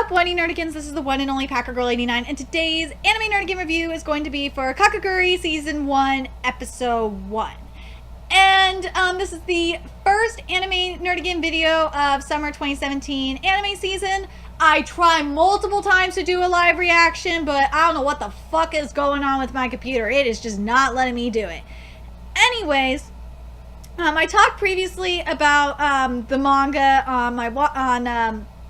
up, Wendy Nerdigans? This is the one and only Packer Girl 89, and today's anime Nerdigan review is going to be for Kakegurui Season 1, Episode 1. And this is the first anime Nerdigan video of summer 2017 anime season. I try multiple times to do a live reaction, but I don't know what the fuck is going on with my computer. It is just not letting me do it. Anyways, I talked previously about the manga on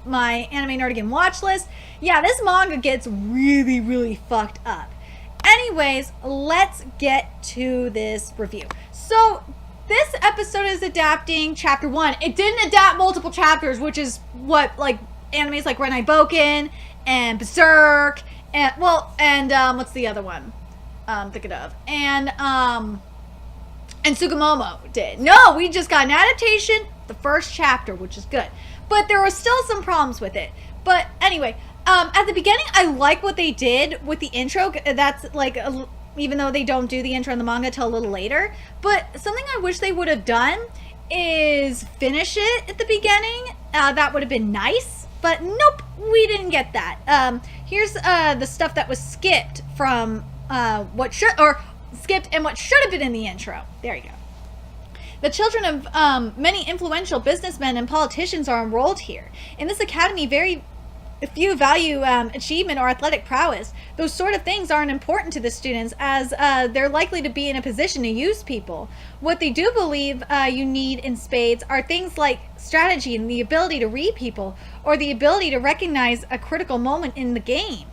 my anime Nerdigan watch list. Yeah, this manga gets really fucked up. Anyways, let's get to this review. So, this episode is adapting chapter 1. It didn't adapt multiple chapters, which is what, like, animes like Renai Boken and Berserk and, what's the other one I'm thinking of? And Sugumomo did. No, we just got an adaptation, the first chapter, which is good. But there were still some problems with it. But anyway, at the beginning, I like what they did with the intro. That's like, even though they don't do the intro in the manga till a little later. But something I wish they would have done is finish it at the beginning. That would have been nice. But nope, we didn't get that. Here's the stuff that was skipped from skipped and what should have been in the intro. There you go. The children of many influential businessmen and politicians are enrolled here. In this academy, very few value achievement or athletic prowess. Those sort of things aren't important to the students, as they're likely to be in a position to use people. What they do believe you need in spades are things like strategy and the ability to read people, or the ability to recognize a critical moment in the game.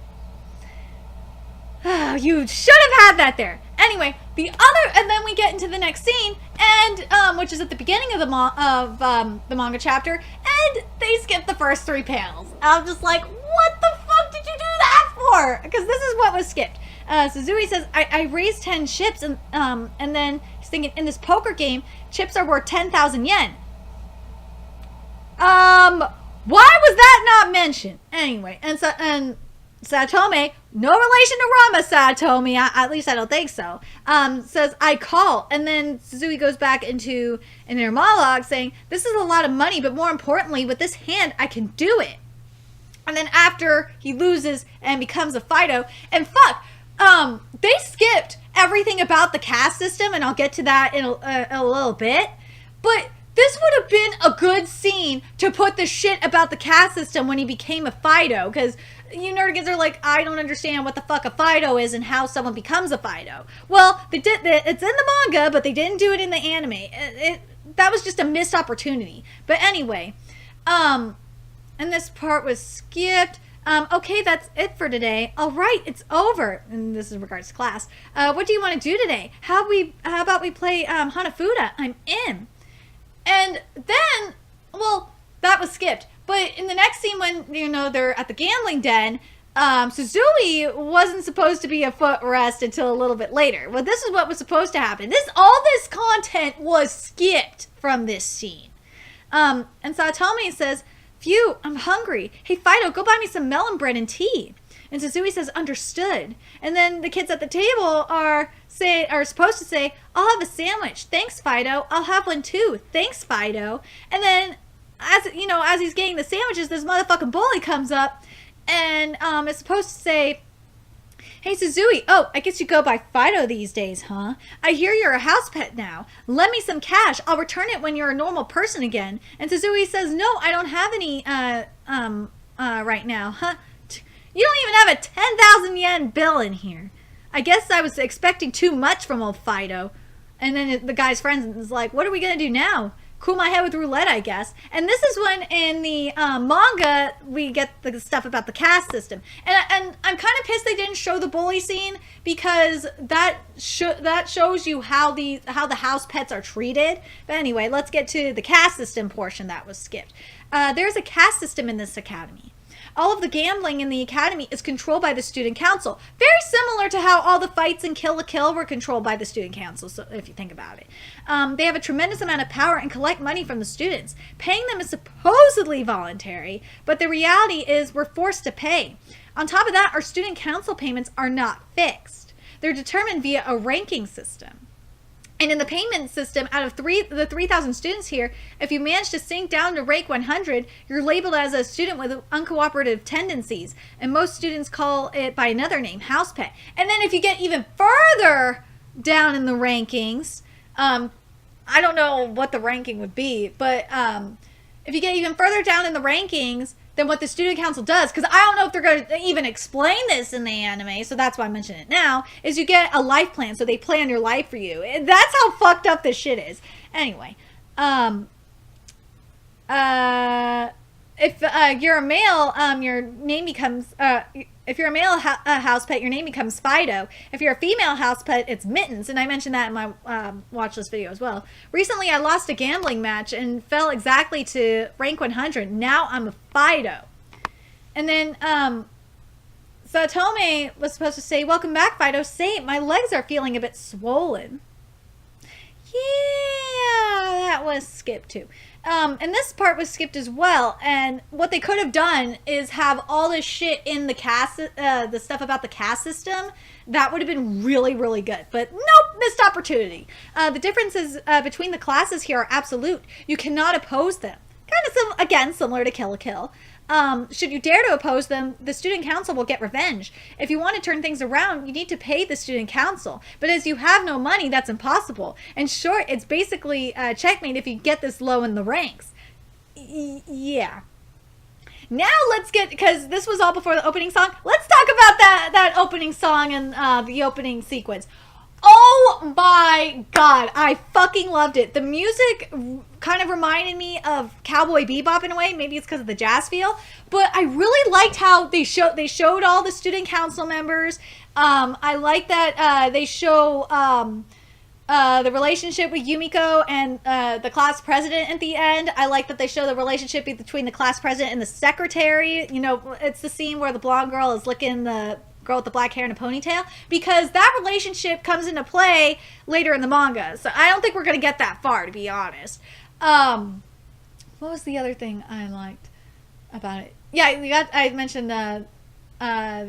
You should have had that there. Anyway, and then we get into the next scene, and which is at the beginning of the manga chapter, and they skip the first 3 panels. I'm just like, what the fuck did you do that for? Because this is what was skipped. Suzui says, I raised 10 chips, and then he's thinking, in this poker game, chips are worth 10,000 yen. Why was that not mentioned? Anyway, and Satome, no relation to Rama Satome, at least I don't think so, says, I call. And then Suzui goes back into an inner monologue saying, this is a lot of money, but more importantly, with this hand, I can do it. And then after he loses and becomes a Fido, and fuck, they skipped everything about the caste system, and I'll get to that in a little bit, but this would have been a good scene to put the shit about the caste system when he became a Fido, because you nerdigans are like, I don't understand what the fuck a Fido is and how someone becomes a Fido. Well, it's in the manga, but they didn't do it in the anime. That was just a missed opportunity. But anyway, and this part was skipped. Okay, that's it for today. All right, it's over. And this is in regards to class. What do you want to do today? How about we play Hanafuda? I'm in. And then, well, that was skipped. But in the next scene, when, they're at the gambling den, Suzui wasn't supposed to be a footrest until a little bit later. Well, this is what was supposed to happen. All this content was skipped from this scene. And Satome says, phew, I'm hungry. Hey, Fido, go buy me some melon bread and tea. And Suzui says, understood. And then the kids at the table are supposed to say, I'll have a sandwich. Thanks, Fido. I'll have one too. Thanks, Fido. And then, as he's getting the sandwiches, this motherfucking bully comes up and is supposed to say, hey, Suzui, oh, I guess you go by Fido these days, huh? I hear you're a house pet now. Lend me some cash. I'll return it when you're a normal person again. And Suzui says, no, I don't have any right now, huh? You don't even have a 10,000 yen bill in here. I guess I was expecting too much from old Fido. And then the guy's friend is like, what are we going to do now? Cool my head with roulette, I guess. And this is when in the manga we get the stuff about the caste system. And I'm kind of pissed they didn't show the bully scene, because that shows you how the house pets are treated. But anyway, let's get to the caste system portion that was skipped. There's a caste system in this academy. All of the gambling in the academy is controlled by the student council. Very similar to how all the fights in Kill la Kill were controlled by the student council, so if you think about it. They have a tremendous amount of power and collect money from the students. Paying them is supposedly voluntary, but the reality is we're forced to pay. On top of that, our student council payments are not fixed. They're determined via a ranking system. And in the payment system, out of the 3,000 students here, if you manage to sink down to rank 100, you're labeled as a student with uncooperative tendencies. And most students call it by another name, house pet. And then if you get even further down in the rankings, I don't know what the ranking would be, but if you get even further down in the rankings than what the student council does, because I don't know if they're going to even explain this in the anime, so that's why I'm mentioning it now, is you get a life plan, so they plan your life for you. That's how fucked up this shit is. Anyway, if you're a male, your name becomes, if you're a male house pet, your name becomes Fido. If you're a female house pet, it's Mittens. And I mentioned that in my watch list video as well. Recently, I lost a gambling match and fell exactly to rank 100. Now I'm a Fido. And then Satome was supposed to say, welcome back, Fido. Say, my legs are feeling a bit swollen. Yeah, that was skipped too. And this part was skipped as well. And what they could have done is have all this shit in the caste, the stuff about the caste system. That would have been really, really good. But nope, missed opportunity. The differences between the classes here are absolute. You cannot oppose them. Kind of, again, similar to Kill la Kill. Should you dare to oppose them, the student council will get revenge. If you want to turn things around, you need to pay the student council. But as you have no money, that's impossible. In short, it's basically checkmate if you get this low in the ranks. Yeah. Now let's get, because this was all before the opening song, let's talk about that opening song and the opening sequence. Oh my god, I fucking loved it. The music kind of reminded me of Cowboy Bebop in a way. Maybe it's because of the jazz feel, but I really liked how they showed all the student council members. I like that they show the relationship with Yumiko and the class president at the end. I like that they show the relationship between the class president and the secretary. You know, it's the scene where the blonde girl is licking the girl with the black hair and a ponytail, because that relationship comes into play later in the manga. So I don't think we're going to get that far, to be honest. What was the other thing I liked about it? Yeah, I mentioned they had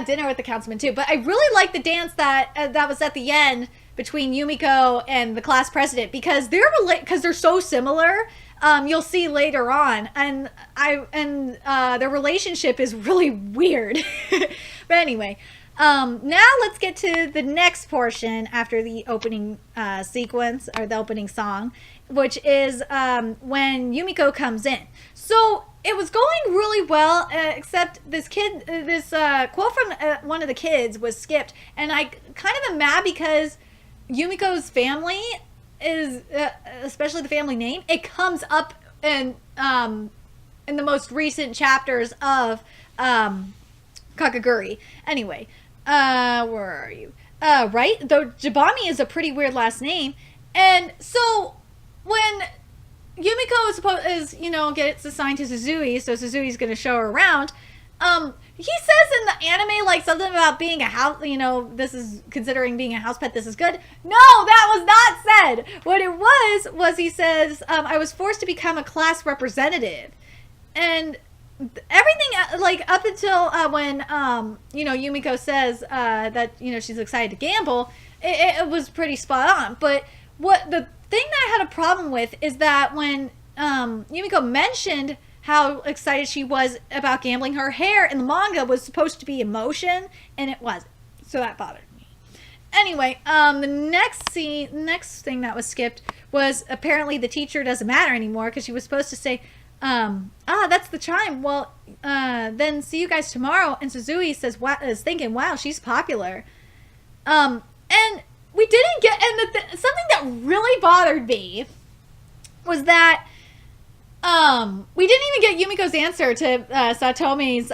dinner with the councilman too. But I really liked the dance that was at the end between Yumiko and the class president, because they're so similar. You'll see later on, and their relationship is really weird. But anyway, now let's get to the next portion after the opening sequence, or the opening song, which is when Yumiko comes in. So it was going really well, except this quote from one of the kids was skipped, and I kind of am mad because Yumiko's family is, especially the family name, it comes up in the most recent chapters of Kakegurui. Anyway, where are you? Right? Though Jabami is a pretty weird last name, and so when Yumiko gets assigned to Suzui, so Suzui's going to show her around. He says in the anime, like, something about being a house, this is considering being a house pet, this is good. No, that was not said. What it was he says, I was forced to become a class representative. And everything, like, up until when, Yumiko says that, she's excited to gamble, it was pretty spot on. But what the thing that I had a problem with is that when Yumiko mentioned how excited she was about gambling, her hair in the manga was supposed to be emotion, and it wasn't. So that bothered me. Anyway, the next thing that was skipped was apparently the teacher doesn't matter anymore, because she was supposed to say, that's the chime. Well, then see you guys tomorrow. And Suzui is thinking, wow, she's popular. And we didn't get, and something that really bothered me was that we didn't even get Yumiko's answer to Satomi's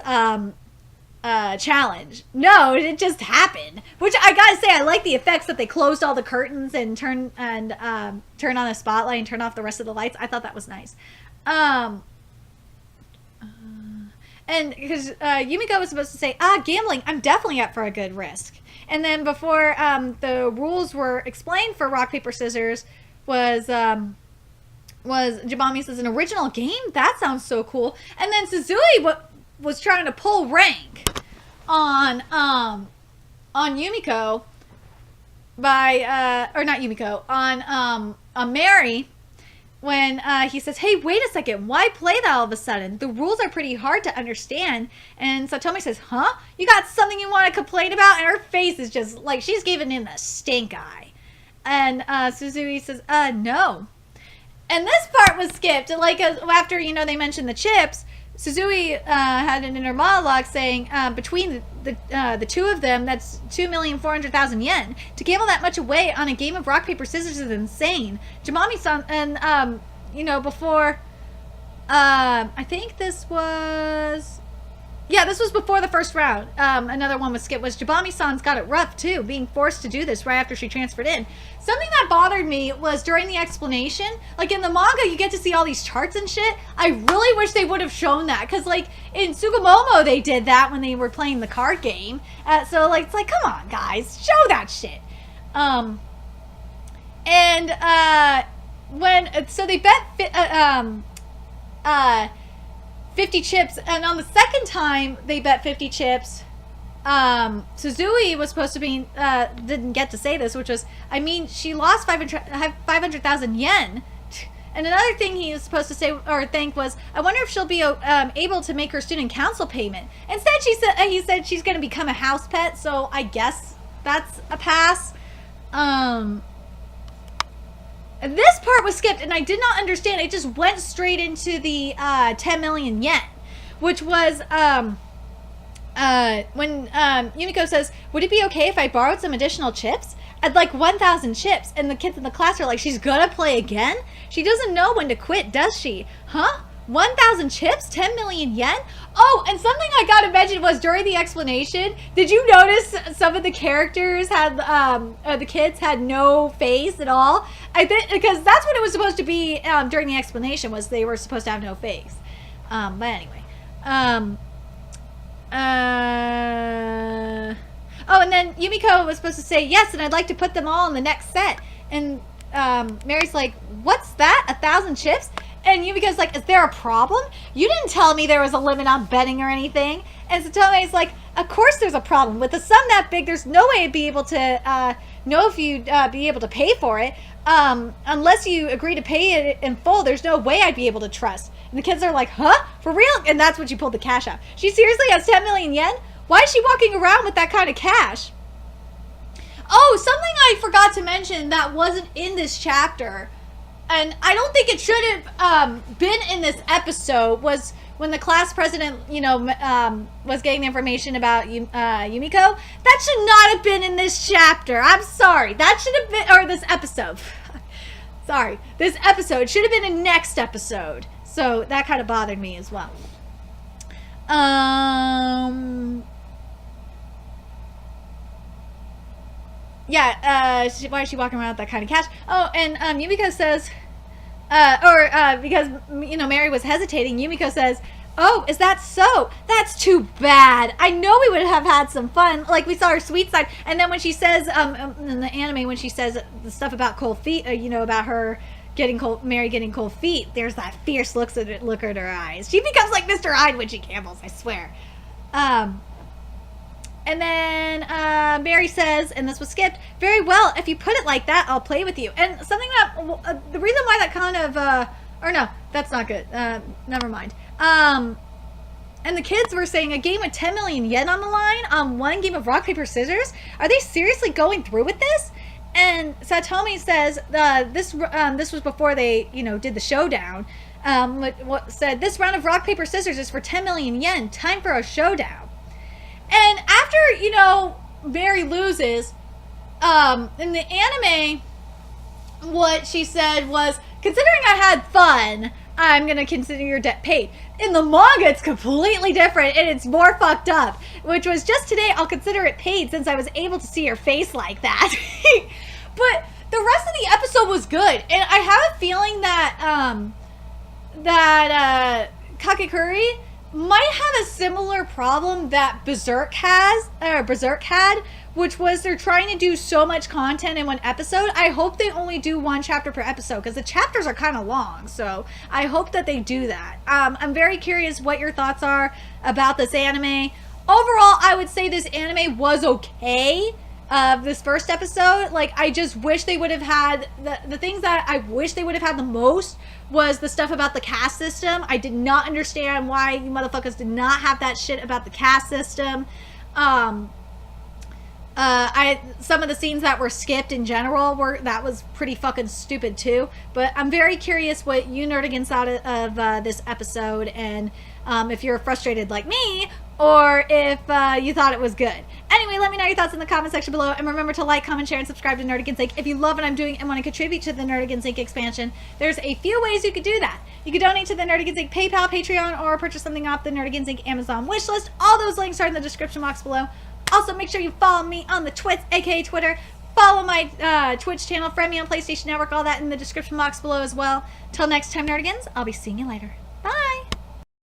challenge. No, it just happened. Which I gotta say, I like the effects that they closed all the curtains and turn on the spotlight and turn off the rest of the lights. I thought that was nice. And because Yumiko was supposed to say, gambling, I'm definitely up for a good risk. And then before the rules were explained for rock, paper, scissors, was Jabami says, an original game? That sounds so cool. And then Suzui was trying to pull rank on Yumiko, or not Yumiko, on Mary, when he says, hey, wait a second, why play that all of a sudden? The rules are pretty hard to understand. And Satomi says, huh? You got something you want to complain about? And her face is just like, she's giving him the stink eye. And Suzui says, no. And this part was skipped. Like, after, they mentioned the chips, Suzui had an inner monologue saying, between the two of them, that's 2,400,000 yen. To gamble that much away on a game of rock, paper, scissors is insane. Jamami-san, and, before, I think this was before the first round. Another one was skipped, was Jabami-san's got it rough, too, being forced to do this right after she transferred in. Something that bothered me was during the explanation, like in the manga, you get to see all these charts and shit. I really wish they would have shown that, because, like, in Tsukumomo, they did that when they were playing the card game. So, like, it's like, come on, guys, show that shit. So they bet, 50 chips, and on the second time they bet 50 chips, Suzui was supposed to be, didn't get to say this, which was, she lost 500,000 yen. And another thing he was supposed to say or think was, I wonder if she'll be able to make her student council payment. Instead, he said she's going to become a house pet, so I guess that's a pass. This part was skipped, and I did not understand. It just went straight into the 10 million yen, which was when Yumiko says, would it be okay if I borrowed some additional chips? I'd like 1,000 chips. And the kids in the class are like, she's gonna play again? She doesn't know when to quit, does she? Huh? 1,000 chips? 10 million yen? Oh, and something I gotta mention was during the explanation, did you notice some of the characters had, the kids had no face at all? I think, because that's what it was supposed to be during the explanation, was they were supposed to have no face. But anyway. Oh, and then Yumiko was supposed to say, yes, and I'd like to put them all in the next set. And Mary's like, what's that? 1,000 chips? And Yumiko's like, is there a problem? You didn't tell me there was a limit on betting or anything. And Satome's like, of course there's a problem. With a sum that big, there's no way I'd be able to know if you'd be able to pay for it. Unless you agree to pay it in full, there's no way I'd be able to trust. And the kids are like, huh? For real? And that's when she pulled the cash out. She seriously has 10 million yen? Why is she walking around with that kind of cash? Oh, something I forgot to mention that wasn't in this chapter, and I don't think it should have been in this episode, was when the class president, was getting the information about Yumiko. That should not have been in this chapter. I'm sorry. That should have been, or this episode. Sorry. This episode should have been in next episode. So that kind of bothered me as well. Yeah, why is she walking around with that kind of cash? Oh, and Yumiko says, because, Mary was hesitating, Yumiko says, oh, is that so? That's too bad. I know we would have had some fun. Like, we saw her sweet side. And then when she says, in the anime, when she says the stuff about cold feet, about her Mary getting cold feet, there's that fierce look at her eyes. She becomes like Mr. Hyde when she gambles, I swear. And then Mary says, and this was skipped, very well, if you put it like that, I'll play with you. And something that, the reason why that kind of, or no, that's not good. Never mind. And the kids were saying a game with 10 million yen on the line on one game of rock, paper, scissors? Are they seriously going through with this? And Satomi says, this was before they, did the showdown. What said, this round of rock, paper, scissors is for 10 million yen. Time for a showdown. And after, Mary loses, in the anime, what she said was, considering I had fun, I'm going to consider your debt paid. In the manga, it's completely different, and it's more fucked up, which was just today, I'll consider it paid since I was able to see your face like that. But the rest of the episode was good, and I have a feeling that Kakegurui might have a similar problem that Berserk had, which was they're trying to do so much content in one episode. I hope they only do one chapter per episode, because the chapters are kind of long, so I hope that they do that. I'm very curious what your thoughts are about this anime. Overall, I would say this anime was okay. of this first episode. Like, I just wish they would have had the things that I wish they would have had the most was the stuff about the caste system. I did not understand why you motherfuckers did not have that shit about the caste system. Some of the scenes that were skipped in general that was pretty fucking stupid too. But I'm very curious what you nerdigans thought of this episode, and if you're frustrated like me, or if you thought it was good. Anyway, let me know your thoughts in the comment section below, and remember to like, comment, share, and subscribe to Nerdigans Inc. If you love what I'm doing and want to contribute to the Nerdigans Inc. expansion, there's a few ways you could do that. You could donate to the Nerdigans Inc. PayPal, Patreon, or purchase something off the Nerdigans Inc. Amazon wishlist. All those links are in the description box below. Also, make sure you follow me on the Twits, aka Twitter. Follow my Twitch channel, friend me on PlayStation Network, all that in the description box below as well. Till next time, Nerdigans, I'll be seeing you later.